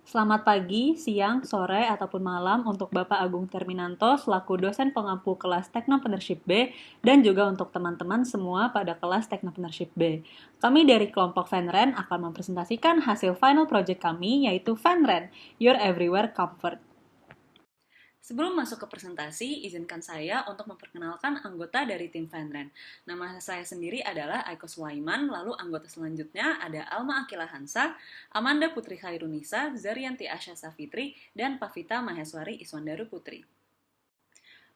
Selamat pagi, siang, sore, ataupun malam untuk Bapak Agung Terminanto selaku dosen pengampu kelas Technopreneurship B dan juga untuk teman-teman semua pada kelas Technopreneurship B. Kami dari kelompok Venren akan mempresentasikan hasil final project kami yaitu Venren, Your Everywhere Comfort. Sebelum masuk ke presentasi, izinkan saya untuk memperkenalkan anggota dari tim Venren. Nama saya sendiri adalah Aiko Sulaiman, lalu anggota selanjutnya ada Alma Akila Hansa, Amanda Putri Khairunisa, Zarianti Asya Safitri, dan Pavita Maheswari Iswandaru Putri.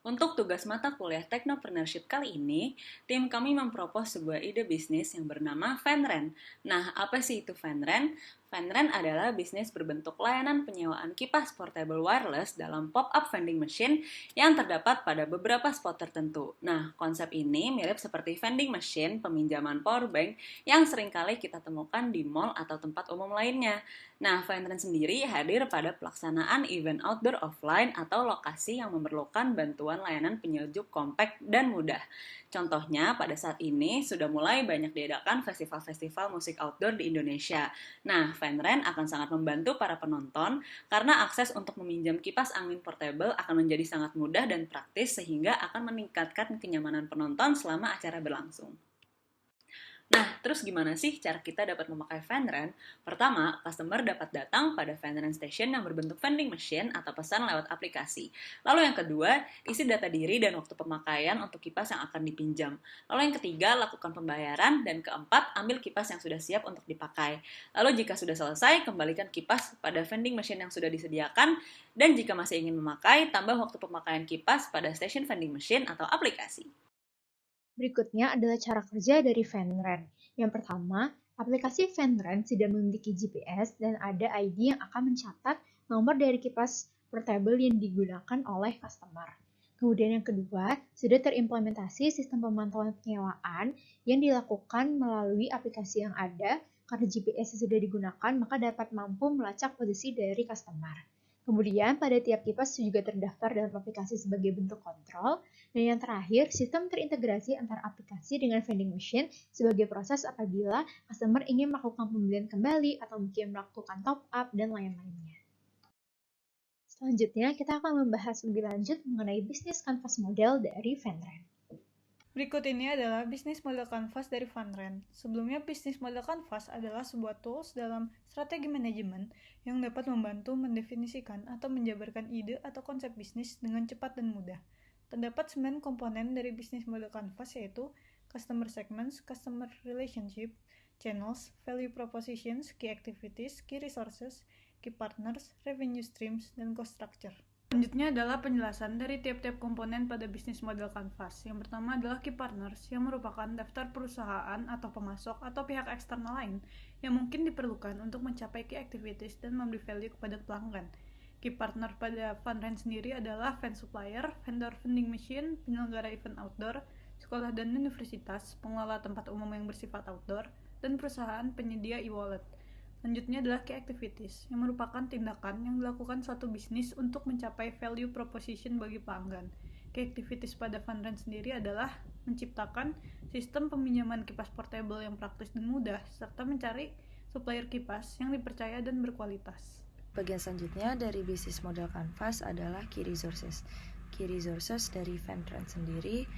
Untuk tugas mata kuliah Technopreneurship kali ini, tim kami mempropos sebuah ide bisnis yang bernama Venren. Nah, apa sih itu Venren? Venren adalah bisnis berbentuk layanan penyewaan kipas portable wireless dalam pop-up vending machine yang terdapat pada beberapa spot tertentu. Nah, konsep ini mirip seperti vending machine peminjaman powerbank yang seringkali kita temukan di mall atau tempat umum lainnya. Nah, Venren sendiri hadir pada pelaksanaan event outdoor offline atau lokasi yang memerlukan bantuan layanan penyejuk kompak dan mudah. Contohnya, pada saat ini sudah mulai banyak diadakan festival-festival musik outdoor di Indonesia. Nah, Venren akan sangat membantu para penonton karena akses untuk meminjam kipas angin portable akan menjadi sangat mudah dan praktis sehingga akan meningkatkan kenyamanan penonton selama acara berlangsung. Nah, terus gimana sih cara kita dapat memakai Venren? Pertama, customer dapat datang pada Venren Station yang berbentuk vending machine atau pesan lewat aplikasi. Lalu yang kedua, isi data diri dan waktu pemakaian untuk kipas yang akan dipinjam. Lalu yang ketiga, lakukan pembayaran. Dan keempat, ambil kipas yang sudah siap untuk dipakai. Lalu jika sudah selesai, kembalikan kipas pada vending machine yang sudah disediakan. Dan jika masih ingin memakai, tambah waktu pemakaian kipas pada station vending machine atau aplikasi. Berikutnya adalah cara kerja dari Venren. Yang pertama, aplikasi Venren sudah memiliki GPS dan ada ID yang akan mencatat nomor dari kipas portable yang digunakan oleh customer. Kemudian yang kedua, sudah terimplementasi sistem pemantauan penyewaan yang dilakukan melalui aplikasi yang ada. Karena GPS sudah digunakan, maka dapat mampu melacak posisi dari customer. Kemudian, pada tiap kipas juga terdaftar dalam aplikasi sebagai bentuk kontrol. Dan yang terakhir, sistem terintegrasi antara aplikasi dengan vending machine sebagai proses apabila customer ingin melakukan pembelian kembali atau mungkin melakukan top up dan lain-lainnya. Selanjutnya, kita akan membahas lebih lanjut mengenai bisnis canvas model dari Venren. Berikut ini adalah bisnis model canvas dari Venren. Sebelumnya, bisnis model canvas adalah sebuah tools dalam strategi manajemen yang dapat membantu mendefinisikan atau menjabarkan ide atau konsep bisnis dengan cepat dan mudah. Terdapat 9 komponen dari bisnis model canvas yaitu customer segments, customer relationship, channels, value propositions, key activities, key resources, key partners, revenue streams, dan cost structure. Selanjutnya adalah penjelasan dari tiap-tiap komponen pada bisnis model canvas. Yang pertama adalah key partners, yang merupakan daftar perusahaan atau pemasok atau pihak eksternal lain yang mungkin diperlukan untuk mencapai key activities dan memberi value kepada pelanggan. Key partner pada Venren sendiri adalah fan supplier, vendor vending machine, penyelenggara event outdoor, sekolah dan universitas, pengelola tempat umum yang bersifat outdoor, dan perusahaan penyedia e-wallet. Selanjutnya adalah key activities, yang merupakan tindakan yang dilakukan suatu bisnis untuk mencapai value proposition bagi pelanggan. Key activities pada Venren sendiri adalah menciptakan sistem peminjaman kipas portable yang praktis dan mudah, serta mencari supplier kipas yang dipercaya dan berkualitas. Bagian selanjutnya dari bisnis model canvas adalah key resources. Key resources dari Venren sendiri,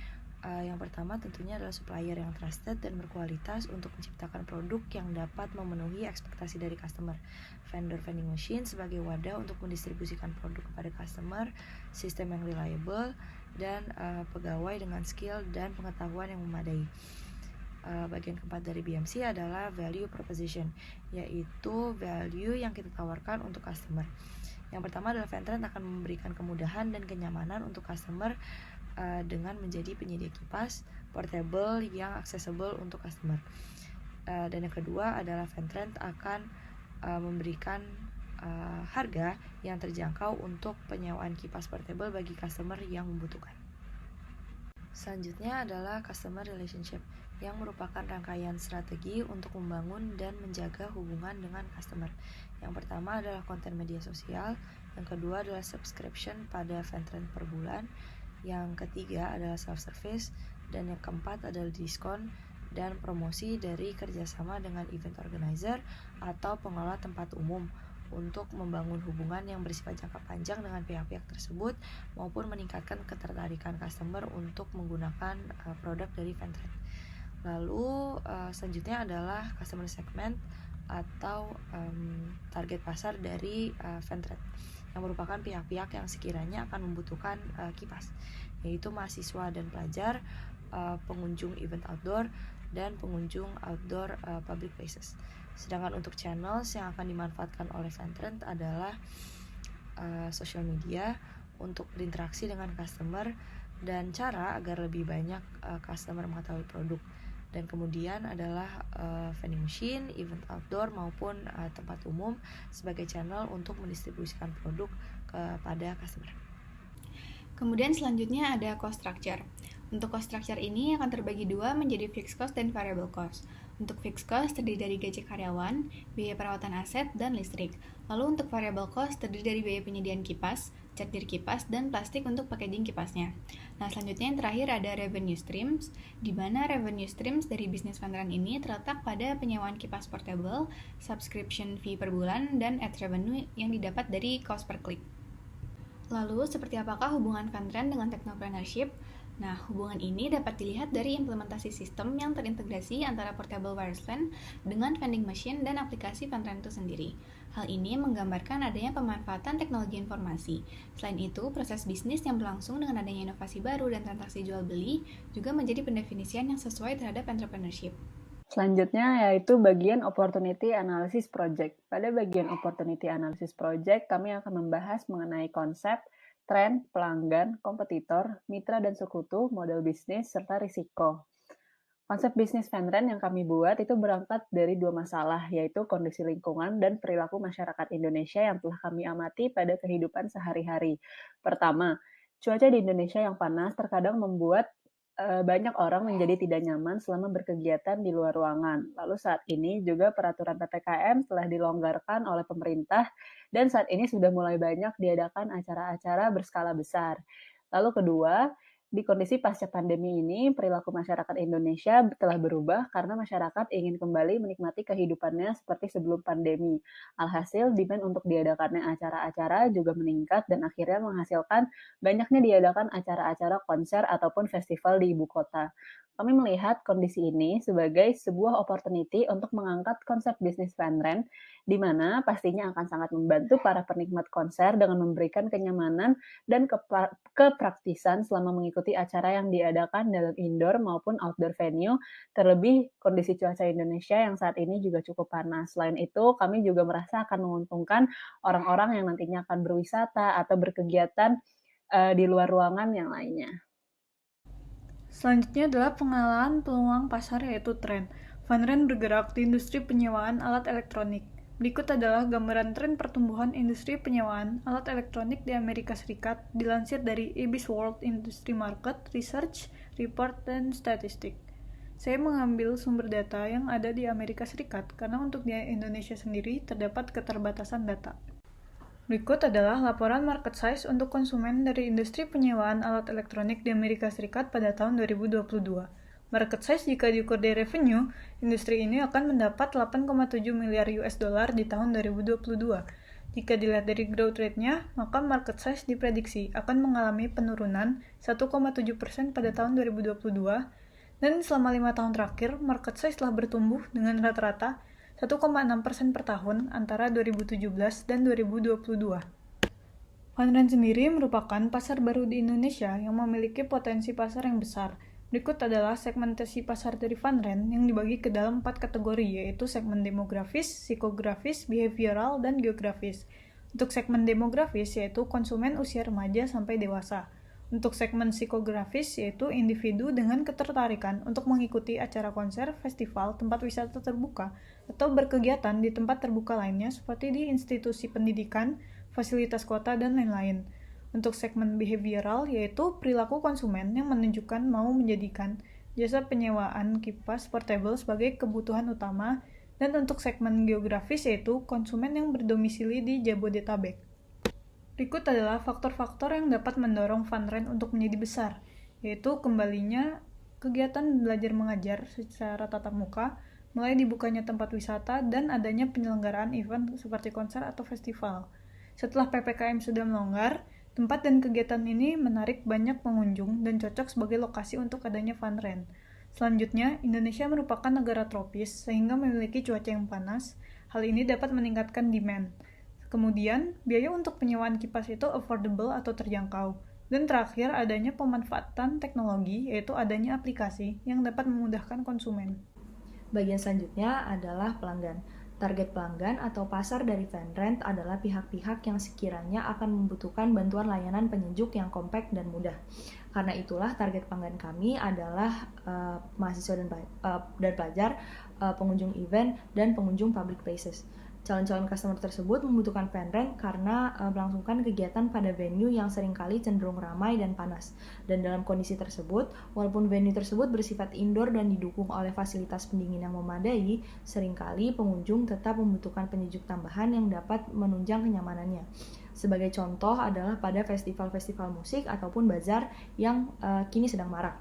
yang pertama tentunya adalah supplier yang trusted dan berkualitas untuk menciptakan produk yang dapat memenuhi ekspektasi dari customer. Vendor vending machine sebagai wadah untuk mendistribusikan produk kepada customer, sistem yang reliable, dan pegawai dengan skill dan pengetahuan yang memadai. Bagian keempat dari BMC adalah value proposition, yaitu value yang kita tawarkan untuk customer. Yang pertama adalah Venren akan memberikan kemudahan dan kenyamanan untuk customer dengan menjadi penyedia kipas portable yang accessible untuk customer. Dan yang kedua adalah Venren akan memberikan harga yang terjangkau untuk penyewaan kipas portable bagi customer yang membutuhkan. Selanjutnya adalah customer relationship, yang merupakan rangkaian strategi untuk membangun dan menjaga hubungan dengan customer. Yang pertama adalah konten media sosial, yang kedua adalah subscription pada Venren per bulan, yang ketiga adalah self-service, dan yang keempat adalah diskon dan promosi dari kerjasama dengan event organizer atau pengelola tempat umum untuk membangun hubungan yang bersifat jangka panjang dengan pihak-pihak tersebut maupun meningkatkan ketertarikan customer untuk menggunakan produk dari Ventrend. Lalu selanjutnya adalah customer segment atau target pasar dari Ventrend yang merupakan pihak-pihak yang sekiranya akan membutuhkan kipas, yaitu mahasiswa dan pelajar, pengunjung event outdoor, dan pengunjung outdoor public places. Sedangkan untuk channels yang akan dimanfaatkan oleh Ventrend adalah social media untuk berinteraksi dengan customer dan cara agar lebih banyak customer mengetahui produk. Dan kemudian adalah vending machine, event outdoor maupun tempat umum sebagai channel untuk mendistribusikan produk kepada customer. Kemudian selanjutnya ada cost structure. Untuk cost structure ini akan terbagi dua menjadi fixed cost dan variable cost. Untuk fixed cost terdiri dari gaji karyawan, biaya perawatan aset, dan listrik. Lalu untuk variable cost terdiri dari biaya penyediaan kipas, cat dir kipas, dan plastik untuk packaging kipasnya. Nah, selanjutnya yang terakhir ada revenue streams, di mana revenue streams dari bisnis Ventrend ini terletak pada penyewaan kipas portable, subscription fee per bulan, dan ad revenue yang didapat dari cost per click. Lalu, seperti apakah hubungan Ventrend dengan technopreneurship? Nah, hubungan ini dapat dilihat dari implementasi sistem yang terintegrasi antara portable wireless LAN dengan vending machine dan aplikasi Ventrend itu sendiri. Hal ini menggambarkan adanya pemanfaatan teknologi informasi. Selain itu, proses bisnis yang berlangsung dengan adanya inovasi baru dan transaksi jual-beli juga menjadi pendefinisian yang sesuai terhadap entrepreneurship. Selanjutnya yaitu bagian Opportunity Analysis Project. Pada bagian Opportunity Analysis Project, kami akan membahas mengenai konsep, tren, pelanggan, kompetitor, mitra dan sekutu, model bisnis, serta risiko. Konsep bisnis Ventrend yang kami buat itu berangkat dari dua masalah, yaitu kondisi lingkungan dan perilaku masyarakat Indonesia yang telah kami amati pada kehidupan sehari-hari. Pertama, cuaca di Indonesia yang panas terkadang membuat banyak orang menjadi tidak nyaman selama berkegiatan di luar ruangan. Lalu saat ini juga peraturan PPKM telah dilonggarkan oleh pemerintah dan saat ini sudah mulai banyak diadakan acara-acara berskala besar. Lalu kedua, di kondisi pasca pandemi ini, perilaku masyarakat Indonesia telah berubah karena masyarakat ingin kembali menikmati kehidupannya seperti sebelum pandemi. Alhasil, demand untuk diadakannya acara-acara juga meningkat dan akhirnya menghasilkan banyaknya diadakan acara-acara konser ataupun festival di ibu kota. Kami melihat kondisi ini sebagai sebuah opportunity untuk mengangkat konsep bisnis Ventrend, di mana pastinya akan sangat membantu para penikmat konser dengan memberikan kenyamanan dan kepraktisan selama mengikuti acara yang diadakan dalam indoor maupun outdoor venue, terlebih kondisi cuaca Indonesia yang saat ini juga cukup panas. Selain itu, kami juga merasa akan menguntungkan orang-orang yang nantinya akan berwisata atau berkegiatan di luar ruangan yang lainnya. Selanjutnya adalah pengenalan peluang pasar yaitu tren. Ventrend bergerak di industri penyewaan alat elektronik. Berikut adalah gambaran tren pertumbuhan industri penyewaan alat elektronik di Amerika Serikat dilansir dari Ibis World Industry Market Research Report dan Statistik. Saya mengambil sumber data yang ada di Amerika Serikat karena untuk di Indonesia sendiri terdapat keterbatasan data. Berikut adalah laporan market size untuk konsumen dari industri penyewaan alat elektronik di Amerika Serikat pada tahun 2022. Market size jika diukur dari revenue, industri ini akan mendapat 8,7 miliar US dollar di tahun 2022. Jika dilihat dari growth rate-nya, maka market size diprediksi akan mengalami penurunan 1,7% pada tahun 2022, dan selama 5 tahun terakhir, market size telah bertumbuh dengan rata-rata 1,6% per tahun antara 2017 dan 2022. Ventrend sendiri merupakan pasar baru di Indonesia yang memiliki potensi pasar yang besar. Berikut adalah segmentasi pasar dari Ventrend yang dibagi ke dalam 4 kategori, yaitu segmen demografis, psikografis, behavioral, dan geografis. Untuk segmen demografis yaitu konsumen usia remaja sampai dewasa. Untuk segmen psikografis yaitu individu dengan ketertarikan untuk mengikuti acara konser, festival, tempat wisata terbuka, atau berkegiatan di tempat terbuka lainnya seperti di institusi pendidikan, fasilitas kota, dan lain-lain. Untuk segmen behavioral yaitu perilaku konsumen yang menunjukkan mau menjadikan jasa penyewaan kipas portable sebagai kebutuhan utama, dan untuk segmen geografis yaitu konsumen yang berdomisili di Jabodetabek. Berikut adalah faktor-faktor yang dapat mendorong Ventrend untuk menjadi besar, yaitu kembalinya kegiatan belajar mengajar secara tatap muka, mulai dibukanya tempat wisata dan adanya penyelenggaraan event seperti konser atau festival. Setelah PPKM sudah melonggar, tempat dan kegiatan ini menarik banyak pengunjung dan cocok sebagai lokasi untuk adanya funrent. Selanjutnya, Indonesia merupakan negara tropis sehingga memiliki cuaca yang panas. Hal ini dapat meningkatkan demand. Kemudian, biaya untuk penyewaan kipas itu affordable atau terjangkau. Dan terakhir, adanya pemanfaatan teknologi, yaitu adanya aplikasi yang dapat memudahkan konsumen. Bagian selanjutnya adalah pelanggan. Target pelanggan atau pasar dari funrent adalah pihak-pihak yang sekiranya akan membutuhkan bantuan layanan penyejuk yang kompak dan mudah. Karena itulah target pelanggan kami adalah mahasiswa dan pelajar, pengunjung event, dan pengunjung public places. Calon-calon customer tersebut membutuhkan funrent karena melangsungkan kegiatan pada venue yang seringkali cenderung ramai dan panas. Dan dalam kondisi tersebut, walaupun venue tersebut bersifat indoor dan didukung oleh fasilitas pendingin yang memadai, seringkali pengunjung tetap membutuhkan penyejuk tambahan yang dapat menunjang kenyamanannya. Sebagai contoh adalah pada festival-festival musik ataupun bazar yang kini sedang marak.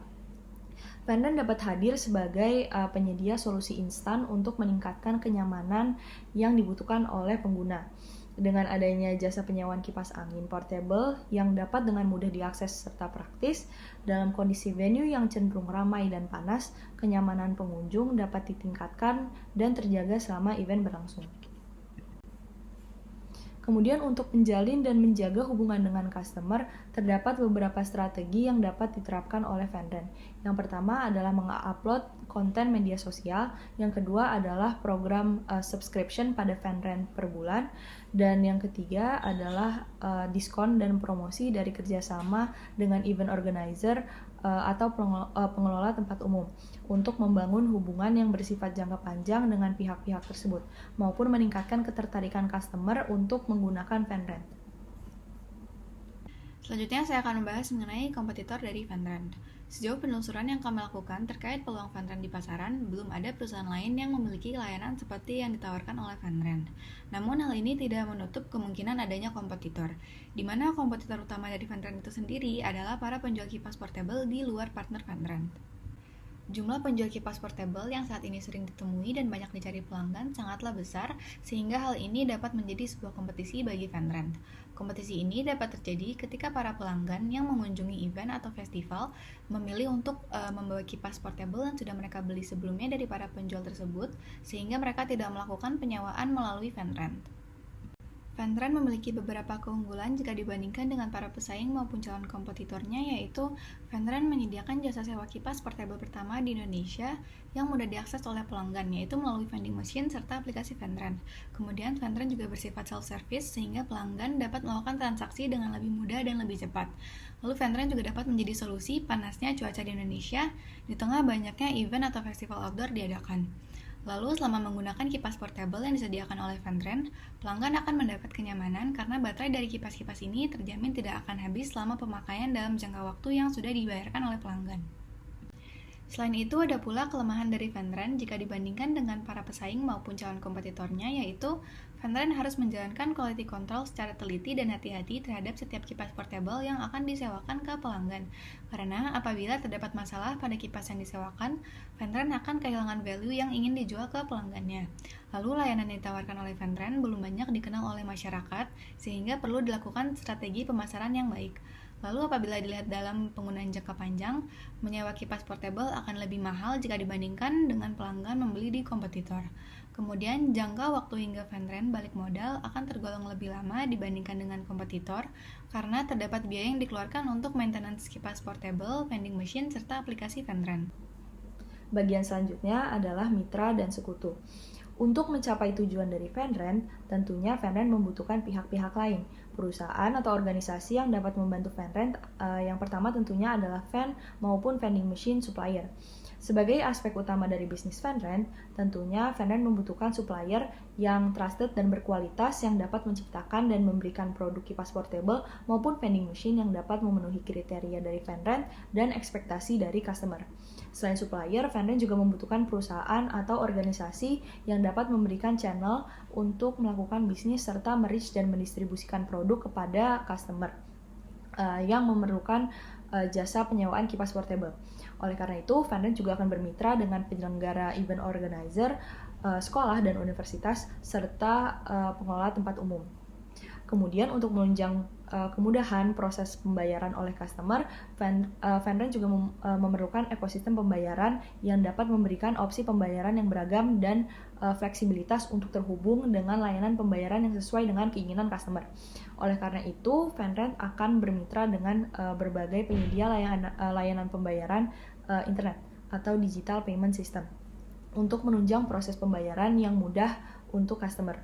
Funrent dapat hadir sebagai penyedia solusi instan untuk meningkatkan kenyamanan yang dibutuhkan oleh pengguna. Dengan adanya jasa penyewaan kipas angin portable yang dapat dengan mudah diakses serta praktis, dalam kondisi venue yang cenderung ramai dan panas, kenyamanan pengunjung dapat ditingkatkan dan terjaga selama event berlangsung. Kemudian untuk menjalin dan menjaga hubungan dengan customer, terdapat beberapa strategi yang dapat diterapkan oleh funrent. Yang pertama adalah mengupload konten media sosial, yang kedua adalah program subscription pada funrent per bulan, dan yang ketiga adalah diskon dan promosi dari kerjasama dengan event organizer atau pengelola tempat umum untuk membangun hubungan yang bersifat jangka panjang dengan pihak-pihak tersebut maupun meningkatkan ketertarikan customer untuk menggunakan funrent. Selanjutnya saya akan membahas mengenai kompetitor dari funrent. Sejauh penelusuran yang kami lakukan terkait peluang funrent di pasaran, belum ada perusahaan lain yang memiliki layanan seperti yang ditawarkan oleh funrent. Namun hal ini tidak menutup kemungkinan adanya kompetitor, di mana kompetitor utama dari funrent itu sendiri adalah para penjual kipas portable di luar partner funrent. Jumlah penjual kipas portable yang saat ini sering ditemui dan banyak dicari pelanggan sangatlah besar, sehingga hal ini dapat menjadi sebuah kompetisi bagi funrent. Kompetisi ini dapat terjadi ketika para pelanggan yang mengunjungi event atau festival memilih untuk membawa kipas portable yang sudah mereka beli sebelumnya dari para penjual tersebut, sehingga mereka tidak melakukan penyewaan melalui funrent. Funrent memiliki beberapa keunggulan jika dibandingkan dengan para pesaing maupun calon kompetitornya, yaitu funrent menyediakan jasa sewa kipas portable pertama di Indonesia yang mudah diakses oleh pelanggan, yaitu melalui vending machine serta aplikasi funrent. Kemudian funrent juga bersifat self-service sehingga pelanggan dapat melakukan transaksi dengan lebih mudah dan lebih cepat. Lalu funrent juga dapat menjadi solusi panasnya cuaca di Indonesia di tengah banyaknya event atau festival outdoor diadakan. Lalu selama menggunakan kipas portable yang disediakan oleh funrent, pelanggan akan mendapat kenyamanan karena baterai dari kipas-kipas ini terjamin tidak akan habis selama pemakaian dalam jangka waktu yang sudah dibayarkan oleh pelanggan. Selain itu, ada pula kelemahan dari funrent jika dibandingkan dengan para pesaing maupun calon kompetitornya, yaitu funrent harus menjalankan quality control secara teliti dan hati-hati terhadap setiap kipas portable yang akan disewakan ke pelanggan. Karena apabila terdapat masalah pada kipas yang disewakan, funrent akan kehilangan value yang ingin dijual ke pelanggannya. Lalu layanan yang ditawarkan oleh funrent belum banyak dikenal oleh masyarakat, sehingga perlu dilakukan strategi pemasaran yang baik. Lalu apabila dilihat dalam penggunaan jangka panjang, menyewa kipas portable akan lebih mahal jika dibandingkan dengan pelanggan membeli di kompetitor. Kemudian jangka waktu hingga funrent balik modal akan tergolong lebih lama dibandingkan dengan kompetitor karena terdapat biaya yang dikeluarkan untuk maintenance kipas portable, vending machine, serta aplikasi funrent. Bagian selanjutnya adalah mitra dan sekutu. Untuk mencapai tujuan dari funrent, tentunya funrent membutuhkan pihak-pihak lain, perusahaan atau organisasi yang dapat membantu funrent. Yang pertama tentunya adalah fan maupun vending machine supplier. Sebagai aspek utama dari bisnis funrent, tentunya funrent membutuhkan supplier yang trusted dan berkualitas yang dapat menciptakan dan memberikan produk kipas portable maupun vending machine yang dapat memenuhi kriteria dari funrent dan ekspektasi dari customer. Selain supplier, funrent juga membutuhkan perusahaan atau organisasi yang dapat memberikan channel untuk melakukan bisnis serta merich dan mendistribusikan produk kepada customer yang memerlukan jasa penyewaan kipas portable. Oleh karena itu, Venrent juga akan bermitra dengan penyelenggara event organizer, sekolah dan universitas, serta pengelola tempat umum. Kemudian untuk menunjang kemudahan proses pembayaran oleh customer, Venrent juga memerlukan ekosistem pembayaran yang dapat memberikan opsi pembayaran yang beragam dan fleksibilitas untuk terhubung dengan layanan pembayaran yang sesuai dengan keinginan customer. Oleh karena itu, Venrent akan bermitra dengan berbagai penyedia layanan pembayaran internet atau digital payment system untuk menunjang proses pembayaran yang mudah untuk customer.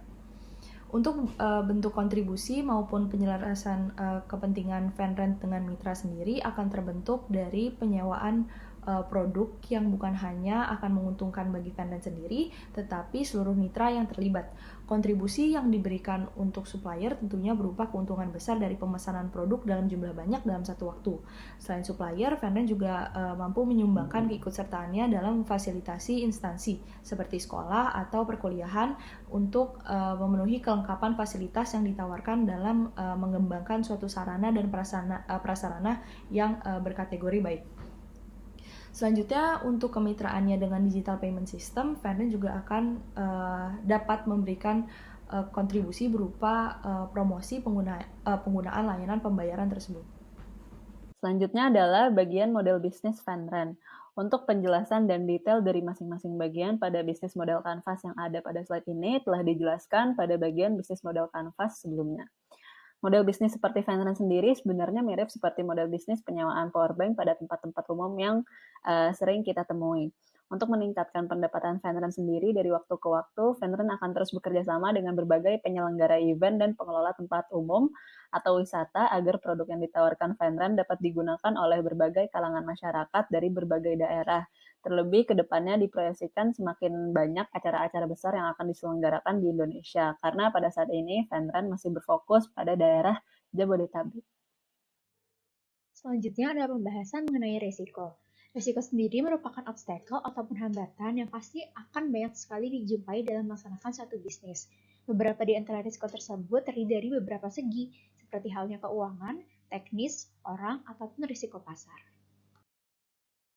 Untuk bentuk kontribusi maupun penyelarasan kepentingan Venrent dengan mitra sendiri akan terbentuk dari penyewaan produk yang bukan hanya akan menguntungkan bagi Venrent sendiri, tetapi seluruh mitra yang terlibat. Kontribusi yang diberikan untuk supplier tentunya berupa keuntungan besar dari pemesanan produk dalam jumlah banyak dalam satu waktu. Selain supplier, Venrent juga mampu menyumbangkan keikutsertaannya dalam memfasilitasi instansi seperti sekolah atau perkuliahan untuk memenuhi kelengkapan fasilitas yang ditawarkan dalam mengembangkan suatu sarana dan prasarana yang berkategori baik. Selanjutnya, untuk kemitraannya dengan digital payment system, Venrent juga akan dapat memberikan kontribusi berupa promosi penggunaan layanan pembayaran tersebut. Selanjutnya adalah bagian model bisnis Venrent. Untuk penjelasan dan detail dari masing-masing bagian pada bisnis model Canvas yang ada pada slide ini telah dijelaskan pada bagian bisnis model Canvas sebelumnya. Model bisnis seperti Venrent sendiri sebenarnya mirip seperti model bisnis penyewaan powerbank pada tempat-tempat umum yang sering kita temui. Untuk meningkatkan pendapatan Venrent sendiri dari waktu ke waktu, Venrent akan terus bekerja sama dengan berbagai penyelenggara event dan pengelola tempat umum atau wisata agar produk yang ditawarkan Venrent dapat digunakan oleh berbagai kalangan masyarakat dari berbagai daerah. Terlebih ke depannya diproyeksikan semakin banyak acara-acara besar yang akan diselenggarakan di Indonesia, karena pada saat ini Venrent masih berfokus pada daerah Jabodetabek. Selanjutnya ada pembahasan mengenai resiko. Resiko sendiri merupakan obstacle ataupun hambatan yang pasti akan banyak sekali dijumpai dalam melaksanakan suatu bisnis. Beberapa di antara risiko tersebut terdiri dari beberapa segi, seperti halnya keuangan, teknis, orang, ataupun risiko pasar.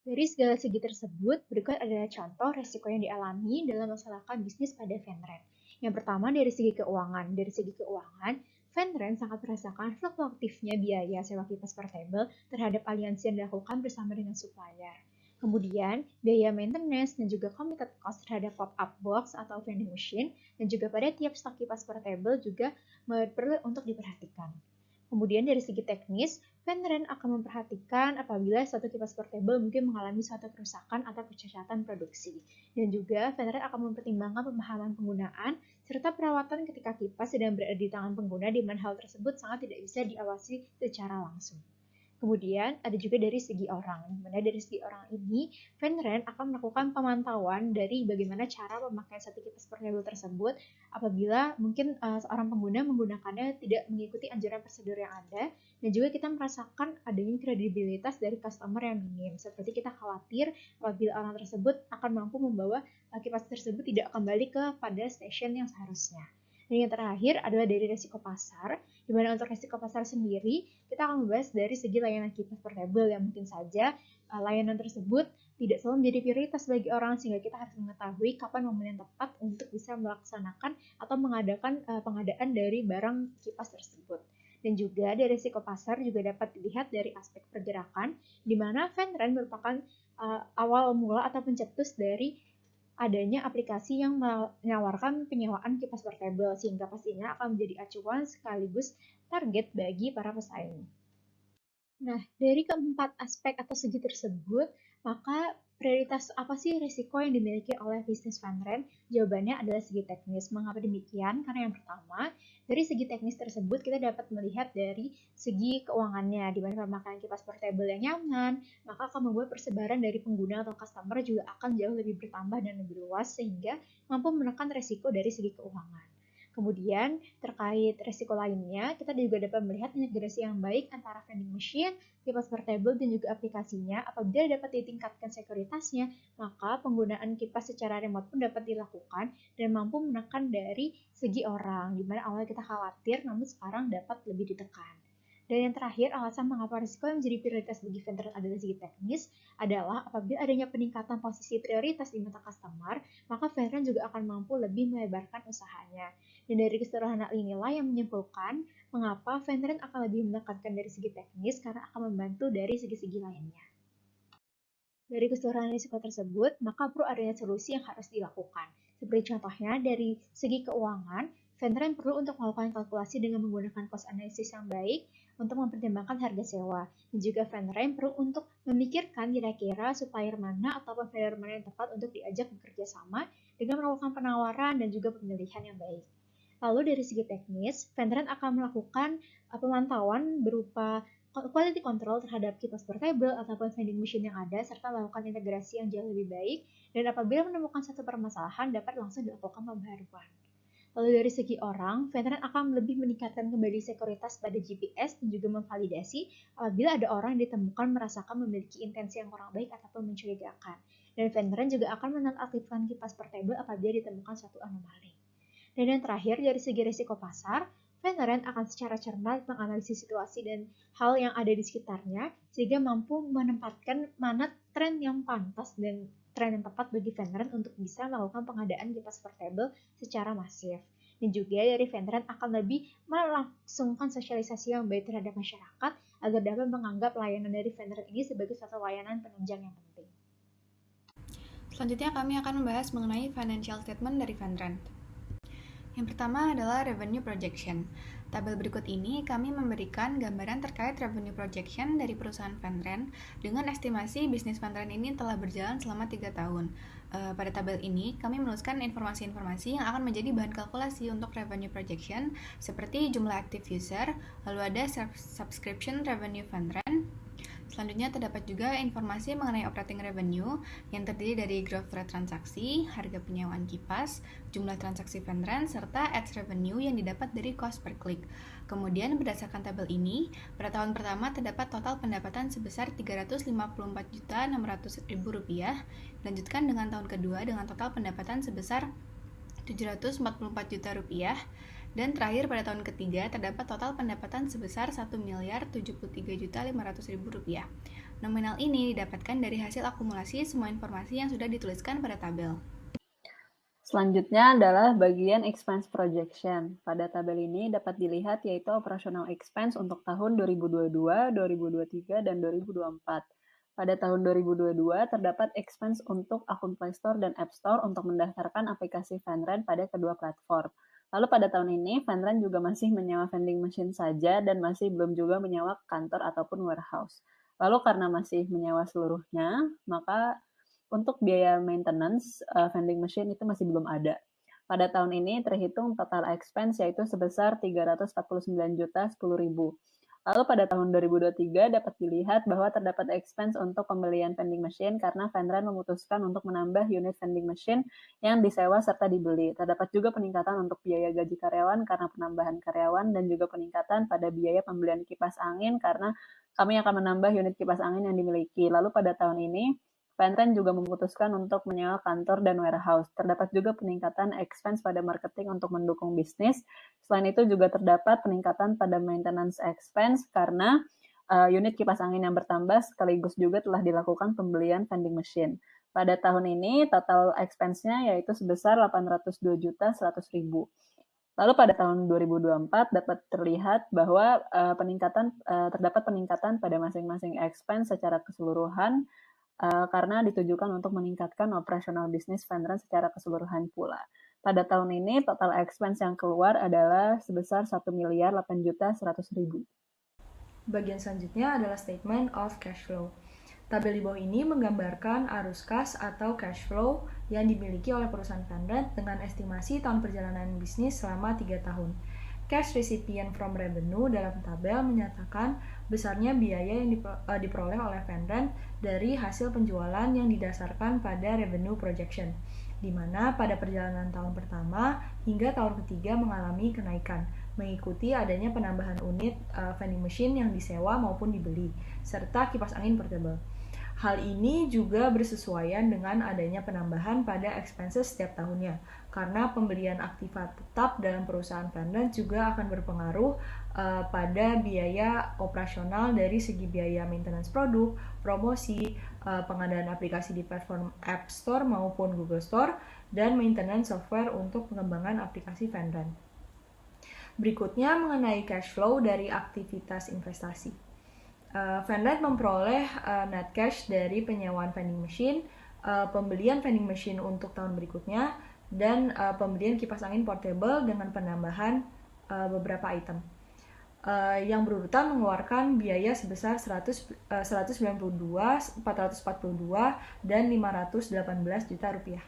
Dari segala segi tersebut, berikut adalah contoh risiko yang dialami dalam melaksanakan bisnis pada Venrent. Yang pertama dari segi keuangan. Dari segi keuangan, Venrent sangat merasakan fluktuatifnya biaya sewa kipas portable terhadap aliansi yang dilakukan bersama dengan supplier. Kemudian, biaya maintenance dan juga committed cost terhadap pop-up box atau vending machine dan juga pada tiap stok kipas portable juga perlu untuk diperhatikan. Kemudian dari segi teknis, Venrent akan memperhatikan apabila suatu kipas portable mungkin mengalami suatu kerusakan atau kecacatan produksi. Dan juga Venrent akan mempertimbangkan pemahaman penggunaan serta perawatan ketika kipas sedang berada di tangan pengguna di mana hal tersebut sangat tidak bisa diawasi secara langsung. Kemudian ada juga dari segi orang, di mana dari segi orang ini Venrent akan melakukan pemantauan dari bagaimana cara pemakaian satu kipas portable tersebut apabila mungkin seorang pengguna menggunakannya tidak mengikuti anjuran prosedur yang ada, dan juga kita merasakan adanya kredibilitas dari customer yang minim, seperti kita khawatir apabila orang tersebut akan mampu membawa kipas tersebut tidak kembali kepada stasiun yang seharusnya. Dan yang terakhir adalah dari resiko pasar, di mana untuk resiko pasar sendiri, kita akan membahas dari segi layanan kipas portable yang mungkin saja layanan tersebut tidak selalu menjadi prioritas bagi orang, sehingga kita harus mengetahui kapan momen yang tepat untuk bisa melaksanakan atau mengadakan pengadaan dari barang kipas tersebut. Dan juga dari risiko pasar juga dapat dilihat dari aspek pergerakan, di mana Venrent merupakan awal mula atau pencetus dari adanya aplikasi yang menawarkan penyewaan kipas portable, sehingga pastinya akan menjadi acuan sekaligus target bagi para pesaing. Nah, dari keempat aspek atau segi tersebut, maka prioritas apa sih risiko yang dimiliki oleh bisnis Venrent? Jawabannya adalah segi teknis. Mengapa demikian? Karena yang pertama, dari segi teknis tersebut kita dapat melihat dari segi keuangannya, di mana pemakaian kipas portable yang nyaman, maka akan membuat persebaran dari pengguna atau customer juga akan jauh lebih bertambah dan lebih luas, sehingga mampu menekan risiko dari segi keuangan. Kemudian, terkait risiko lainnya, kita juga dapat melihat integrasi yang baik antara vending machine, kipas portable, dan juga aplikasinya. Apabila dapat ditingkatkan sekuritasnya, maka penggunaan kipas secara remote pun dapat dilakukan dan mampu menekan dari segi orang, di mana awalnya kita khawatir, namun sekarang dapat lebih ditekan. Dan yang terakhir, alasan mengapa risiko yang menjadi prioritas bagi Ventrend adalah segi teknis adalah apabila adanya peningkatan posisi prioritas di mata customer, maka Ventrend juga akan mampu lebih melebarkan usahanya. Dan dari keseluruhan hal inilah yang menyimpulkan mengapa Ventrend akan lebih menekankan dari segi teknis karena akan membantu dari segi-segi lainnya. Dari keseluruhan risiko tersebut, maka perlu adanya solusi yang harus dilakukan. Seperti contohnya, dari segi keuangan, Ventrend perlu untuk melakukan kalkulasi dengan menggunakan cost analysis yang baik untuk mempertimbangkan harga sewa. Dan juga Ventrend perlu untuk memikirkan kira-kira supplier mana ataupun vendor mana yang tepat untuk diajak bekerja sama dengan melakukan penawaran dan juga pemilihan yang baik. Lalu dari segi teknis, Ventrend akan melakukan pemantauan berupa quality control terhadap kipas portable ataupun vending machine yang ada, serta melakukan integrasi yang jauh lebih baik, dan apabila menemukan satu permasalahan dapat langsung dilakukan pembaruan. Lalu dari segi orang, Ventrend akan lebih meningkatkan kembali sekuritas pada GPS dan juga memvalidasi apabila ada orang yang ditemukan merasakan memiliki intensi yang kurang baik ataupun mencurigakan. Dan Ventrend juga akan menonaktifkan kipas portable apabila ditemukan suatu anomali. Dan yang terakhir, dari segi risiko pasar, Ventrend akan secara cermat menganalisis situasi dan hal yang ada di sekitarnya sehingga mampu menempatkan mana tren yang pantas dan tren yang tepat bagi Ventrend untuk bisa melakukan pengadaan kipas portable secara masif. Dan juga dari Ventrend akan lebih melangsungkan sosialisasi yang baik terhadap masyarakat agar dapat menganggap layanan dari Ventrend ini sebagai suatu layanan penunjang yang penting. Selanjutnya kami akan membahas mengenai financial statement dari Ventrend. Yang pertama adalah revenue projection. Tabel berikut ini kami memberikan gambaran terkait revenue projection dari perusahaan Ventrend dengan estimasi bisnis Ventrend ini telah berjalan selama 3 tahun. Pada tabel ini kami menuliskan informasi-informasi yang akan menjadi bahan kalkulasi untuk revenue projection seperti jumlah active user, lalu ada subscription revenue Ventrend. Selanjutnya terdapat juga informasi mengenai operating revenue yang terdiri dari gross rate transaksi, harga penyewaan kipas, jumlah transaksi Ventrend, serta ads revenue yang didapat dari cost per click. Kemudian berdasarkan tabel ini, pada tahun pertama terdapat total pendapatan sebesar Rp354.600.000, dilanjutkan dengan tahun kedua dengan total pendapatan sebesar Rp744 juta, dan terakhir pada tahun ketiga terdapat total pendapatan sebesar Rp1.073.500.000. Nominal ini didapatkan dari hasil akumulasi semua informasi yang sudah dituliskan pada tabel. Selanjutnya adalah bagian expense projection. Pada tabel ini dapat dilihat yaitu operational expense untuk tahun 2022, 2023, dan 2024. Pada tahun 2022 terdapat expense untuk akun Play Store dan App Store untuk mendaftarkan aplikasi Ventrend pada kedua platform. Lalu pada tahun ini, Ventrend juga masih menyewa vending machine saja dan masih belum juga menyewa kantor ataupun warehouse. Lalu karena masih menyewa seluruhnya, maka untuk biaya maintenance vending machine itu masih belum ada. Pada tahun ini terhitung total expense yaitu sebesar Rp349.010.000. Lalu pada tahun 2023 dapat dilihat bahwa terdapat expense untuk pembelian vending machine karena Ventrend memutuskan untuk menambah unit vending machine yang disewa serta dibeli. Terdapat juga peningkatan untuk biaya gaji karyawan karena penambahan karyawan dan juga peningkatan pada biaya pembelian kipas angin karena kami akan menambah unit kipas angin yang dimiliki. Lalu pada tahun ini Ventrend juga memutuskan untuk menyewa kantor dan warehouse. Terdapat juga peningkatan expense pada marketing untuk mendukung bisnis. Selain itu juga terdapat peningkatan pada maintenance expense karena unit kipas angin yang bertambah sekaligus juga telah dilakukan pembelian vending machine. Pada tahun ini total expense-nya yaitu sebesar Rp802.100.000. Lalu pada tahun 2024 dapat terlihat bahwa terdapat peningkatan pada masing-masing expense secara keseluruhan karena ditujukan untuk meningkatkan operasional bisnis Ventrend secara keseluruhan pula. Pada tahun ini, total expense yang keluar adalah sebesar Rp1.008.100.000. Bagian selanjutnya adalah statement of cash flow. Tabel di bawah ini menggambarkan arus kas atau cash flow yang dimiliki oleh perusahaan Ventrend dengan estimasi tahun perjalanan bisnis selama 3 tahun. Cash recipient from revenue dalam tabel menyatakan besarnya biaya yang diperoleh oleh Ventrend dari hasil penjualan yang didasarkan pada revenue projection, di mana pada perjalanan tahun pertama hingga tahun ketiga mengalami kenaikan, mengikuti adanya penambahan unit vending machine yang disewa maupun dibeli, serta kipas angin portable. Hal ini juga bersesuaian dengan adanya penambahan pada expenses setiap tahunnya, karena pembelian aktiva tetap dalam perusahaan Venrent juga akan berpengaruh pada biaya operasional dari segi biaya maintenance produk, promosi, pengadaan aplikasi di platform App Store maupun Google Store, dan maintenance software untuk pengembangan aplikasi Venrent. Berikutnya mengenai cash flow dari aktivitas investasi. Venrent memperoleh net cash dari penyewaan vending machine, pembelian vending machine untuk tahun berikutnya, dan pembelian kipas angin portable dengan penambahan beberapa item. Yang berurutan mengeluarkan biaya sebesar 192, 442, dan 518 juta rupiah.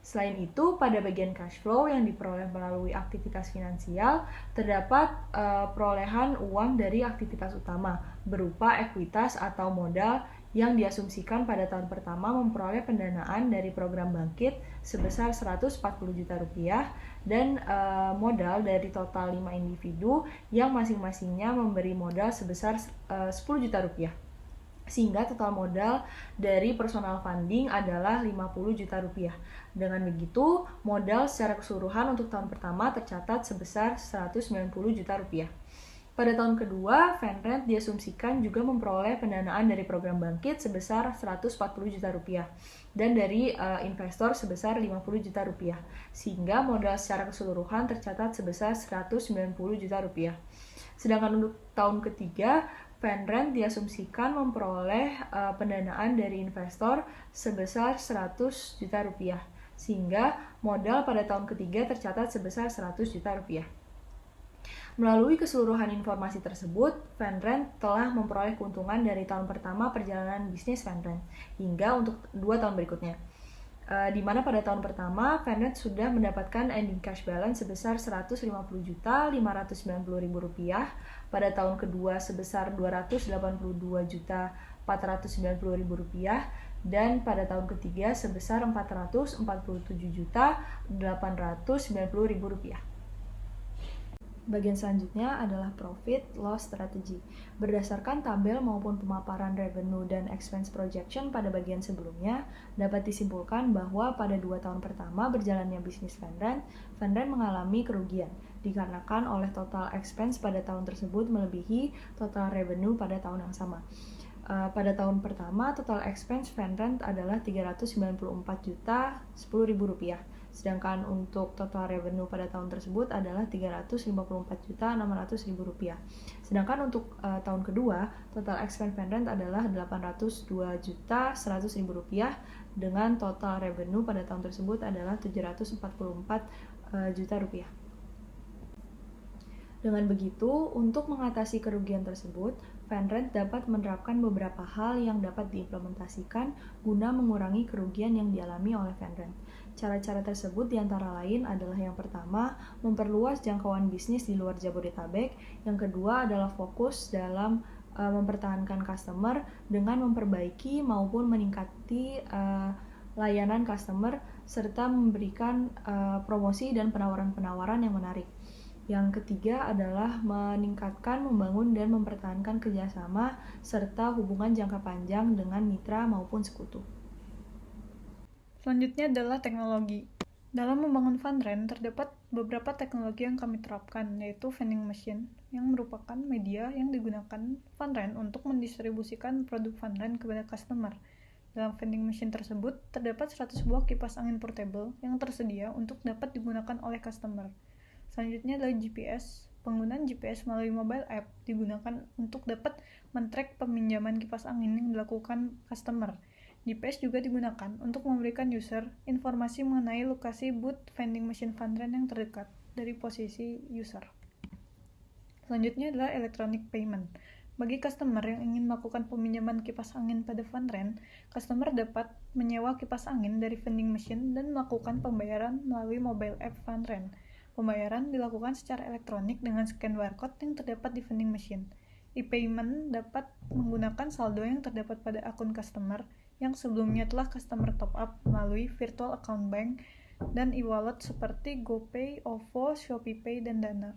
Selain itu, pada bagian cash flow yang diperoleh melalui aktivitas finansial, terdapat perolehan uang dari aktivitas utama, berupa ekuitas atau modal yang diasumsikan pada tahun pertama memperoleh pendanaan dari program bangkit sebesar 140 juta rupiah, dan modal dari total 5 individu yang masing-masingnya memberi modal sebesar 10 juta rupiah. Sehingga total modal dari personal funding adalah 50 juta rupiah. Dengan begitu, modal secara keseluruhan untuk tahun pertama tercatat sebesar 190 juta rupiah. Pada tahun kedua, Venrent diasumsikan juga memperoleh pendanaan dari program bangkit sebesar 140 juta rupiah dan dari investor sebesar 50 juta rupiah, sehingga modal secara keseluruhan tercatat sebesar 190 juta rupiah. Sedangkan untuk tahun ketiga, Venrent diasumsikan memperoleh pendanaan dari investor sebesar 100 juta rupiah, sehingga modal pada tahun ketiga tercatat sebesar 100 juta rupiah. Melalui keseluruhan informasi tersebut, Venrent telah memperoleh keuntungan dari tahun pertama perjalanan bisnis Venrent hingga untuk 2 tahun berikutnya. Di mana pada tahun pertama, Venrent sudah mendapatkan ending cash balance sebesar 150.590.000 rupiah, pada tahun kedua sebesar 282.490.000 rupiah, dan pada tahun ketiga sebesar 447.890.000 rupiah. Bagian selanjutnya adalah Profit Loss Strategy. Berdasarkan tabel maupun pemaparan revenue dan expense projection pada bagian sebelumnya, dapat disimpulkan bahwa pada 2 tahun pertama berjalannya bisnis Venrent mengalami kerugian, dikarenakan oleh total expense pada tahun tersebut melebihi total revenue pada tahun yang sama. Pada tahun pertama, total expense Venrent adalah 394.010.000 rupiah. Sedangkan untuk total revenue pada tahun tersebut adalah 354.600.000 rupiah. Sedangkan untuk tahun kedua, total expense Venrent adalah 802.100.000 rupiah dengan total revenue pada tahun tersebut adalah 744 juta rupiah. Dengan begitu, untuk mengatasi kerugian tersebut, Venrent dapat menerapkan beberapa hal yang dapat diimplementasikan guna mengurangi kerugian yang dialami oleh Venrent. Cara-cara tersebut diantara lain adalah yang pertama, memperluas jangkauan bisnis di luar Jabodetabek. Yang kedua adalah fokus dalam mempertahankan customer dengan memperbaiki maupun meningkati layanan customer serta memberikan promosi dan penawaran-penawaran yang menarik. Yang ketiga adalah meningkatkan, membangun, dan mempertahankan kerjasama serta hubungan jangka panjang dengan mitra maupun sekutu. Selanjutnya adalah teknologi. Dalam membangun Venrent, terdapat beberapa teknologi yang kami terapkan, yaitu vending machine, yang merupakan media yang digunakan Venrent untuk mendistribusikan produk Venrent kepada customer. Dalam vending machine tersebut, terdapat 100 buah kipas angin portable yang tersedia untuk dapat digunakan oleh customer. Selanjutnya adalah GPS. Penggunaan GPS melalui mobile app digunakan untuk dapat men-track peminjaman kipas angin yang dilakukan customer. GPS juga digunakan untuk memberikan user informasi mengenai lokasi booth vending machine Venrent yang terdekat dari posisi user. Selanjutnya adalah electronic payment. Bagi customer yang ingin melakukan peminjaman kipas angin pada Venrent, customer dapat menyewa kipas angin dari vending machine dan melakukan pembayaran melalui mobile app Venrent. Pembayaran dilakukan secara elektronik dengan scan barcode yang terdapat di vending machine. E-payment dapat menggunakan saldo yang terdapat pada akun customer yang sebelumnya telah customer top up melalui virtual account bank dan e-wallet seperti GoPay, OVO, ShopeePay, dan Dana.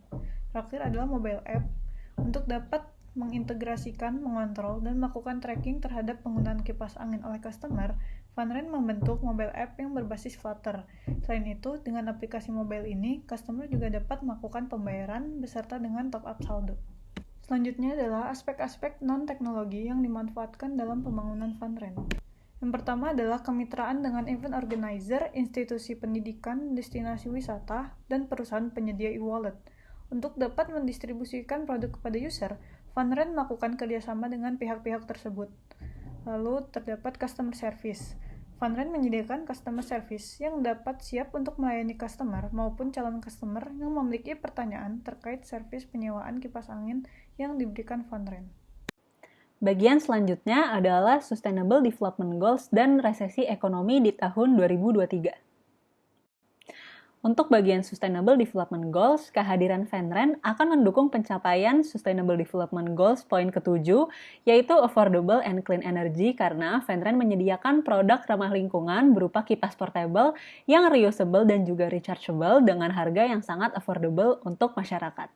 Terakhir adalah mobile app. Untuk dapat mengintegrasikan, mengontrol, dan melakukan tracking terhadap penggunaan kipas angin oleh customer, Funrent membentuk mobile app yang berbasis Flutter. Selain itu, dengan aplikasi mobile ini, customer juga dapat melakukan pembayaran beserta dengan top-up saldo. Selanjutnya adalah aspek-aspek non-teknologi yang dimanfaatkan dalam pembangunan Funrent. Yang pertama adalah kemitraan dengan event organizer, institusi pendidikan, destinasi wisata, dan perusahaan penyedia e-wallet. Untuk dapat mendistribusikan produk kepada user, Funrent melakukan kerjasama dengan pihak-pihak tersebut. Lalu terdapat customer service. Funrent menyediakan customer service yang dapat siap untuk melayani customer maupun calon customer yang memiliki pertanyaan terkait servis penyewaan kipas angin yang diberikan Funrent. Bagian selanjutnya adalah Sustainable Development Goals dan resesi ekonomi di tahun 2023. Untuk bagian Sustainable Development Goals, kehadiran Funrent akan mendukung pencapaian Sustainable Development Goals poin ke-7, yaitu Affordable and Clean Energy, karena Funrent menyediakan produk ramah lingkungan berupa kipas portable yang reusable dan juga rechargeable dengan harga yang sangat affordable untuk masyarakat.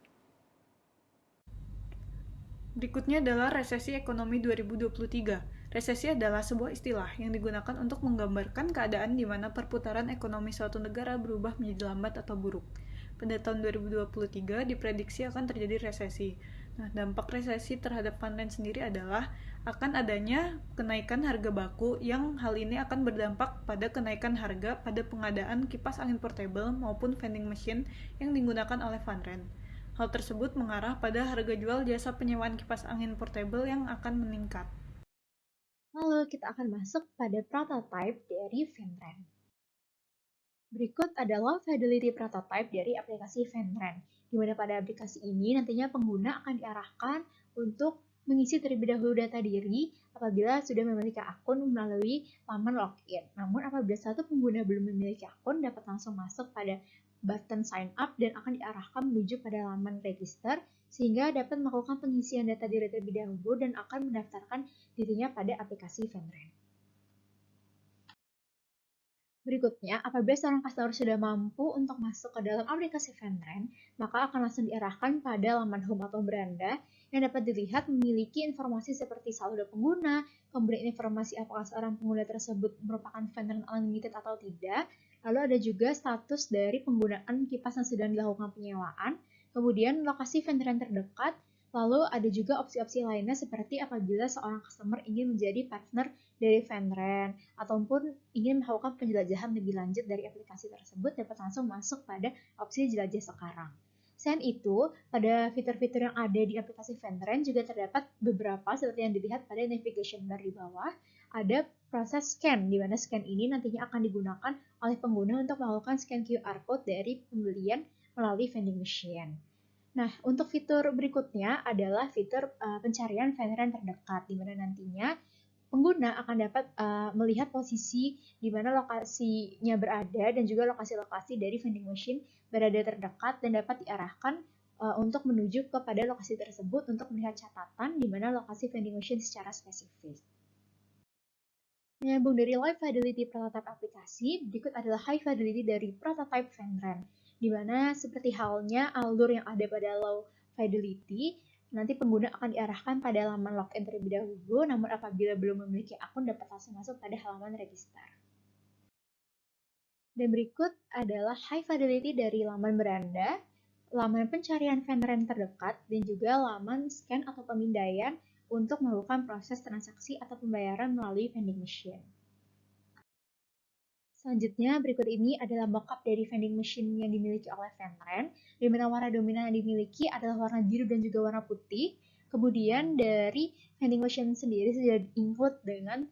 Berikutnya adalah resesi ekonomi 2023. Resesi adalah sebuah istilah yang digunakan untuk menggambarkan keadaan di mana perputaran ekonomi suatu negara berubah menjadi lambat atau buruk. Pada tahun 2023 diprediksi akan terjadi resesi. Nah, dampak resesi terhadap Funrent sendiri adalah akan adanya kenaikan harga baku yang hal ini akan berdampak pada kenaikan harga pada pengadaan kipas angin portable maupun vending machine yang digunakan oleh Funrent. Hal tersebut mengarah pada harga jual jasa penyewaan kipas angin portable yang akan meningkat. Lalu kita akan masuk pada prototype dari Funrent. Berikut adalah fidelity prototype dari aplikasi Funrent, di mana pada aplikasi ini nantinya pengguna akan diarahkan untuk mengisi terlebih dahulu data diri apabila sudah memiliki akun melalui laman login. Namun apabila satu pengguna belum memiliki akun, dapat langsung masuk pada button sign up dan akan diarahkan menuju pada laman register sehingga dapat melakukan pengisian data diri terlebih dahulu dan akan mendaftarkan dirinya pada aplikasi Funrent. Berikutnya, apabila seorang customer sudah mampu untuk masuk ke dalam aplikasi Funrent, maka akan langsung diarahkan pada laman home atau beranda yang dapat dilihat memiliki informasi seperti saldo pengguna, kemudian informasi apakah seorang pengguna tersebut merupakan Funrent Unlimited atau tidak, lalu ada juga status dari penggunaan kipas yang sedang dilakukan penyewaan, kemudian lokasi Funrent terdekat, lalu ada juga opsi-opsi lainnya seperti apabila seorang customer ingin menjadi partner dari Funrent ataupun ingin melakukan penjelajahan lebih lanjut dari aplikasi tersebut, dapat langsung masuk pada opsi jelajah sekarang. Selain itu, pada fitur-fitur yang ada di aplikasi Funrent juga terdapat beberapa seperti yang dilihat pada navigation bar di bawah. Ada proses scan, di mana scan ini nantinya akan digunakan oleh pengguna untuk melakukan scan QR code dari pembelian melalui vending machine. Nah, untuk fitur berikutnya adalah fitur pencarian Funrent terdekat, di mana nantinya pengguna akan dapat melihat posisi di mana lokasinya berada dan juga lokasi-lokasi dari vending machine berada terdekat dan dapat diarahkan untuk menuju kepada lokasi tersebut untuk melihat catatan di mana lokasi vending machine secara spesifik. Menyambung dari Low Fidelity prototype aplikasi, berikut adalah High Fidelity dari prototype Funrent, di mana seperti halnya alur yang ada pada Low Fidelity, nanti pengguna akan diarahkan pada halaman login terlebih dahulu, namun apabila belum memiliki akun dapat langsung masuk pada halaman register. Dan berikut adalah High Fidelity dari laman beranda, laman pencarian Funrent terdekat, dan juga laman scan atau pemindaian untuk melakukan proses transaksi atau pembayaran melalui vending machine. Selanjutnya, berikut ini adalah mockup dari vending machine yang dimiliki oleh Funrent, di mana warna dominan yang dimiliki adalah warna biru dan juga warna putih. Kemudian dari vending machine sendiri sudah include dengan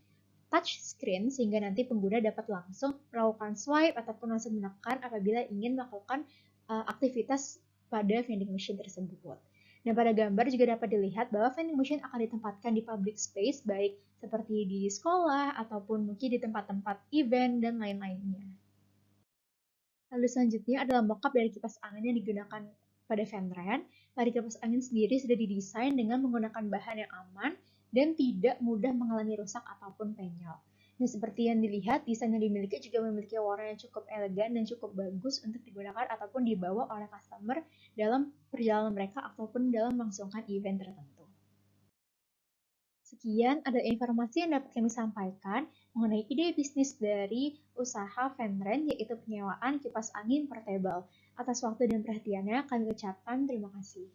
touch screen, sehingga nanti pengguna dapat langsung melakukan swipe ataupun langsung menekan apabila ingin melakukan aktivitas pada vending machine tersebut. Dan pada gambar juga dapat dilihat bahwa vending machine akan ditempatkan di public space, baik seperti di sekolah ataupun mungkin di tempat-tempat event dan lain-lainnya. Lalu selanjutnya adalah mockup dari kipas angin yang digunakan pada Funrent. Pada kipas angin sendiri sudah didesain dengan menggunakan bahan yang aman dan tidak mudah mengalami rusak ataupun penyok. Dan seperti yang dilihat, desain yang dimiliki juga memiliki warna yang cukup elegan dan cukup bagus untuk digunakan ataupun dibawa oleh customer dalam perjalanan mereka ataupun dalam melangsungkan event tertentu. Sekian ada informasi yang dapat kami sampaikan mengenai ide bisnis dari usaha Venrent, yaitu penyewaan kipas angin portable. Atas waktu dan perhatiannya, kami ucapkan terima kasih.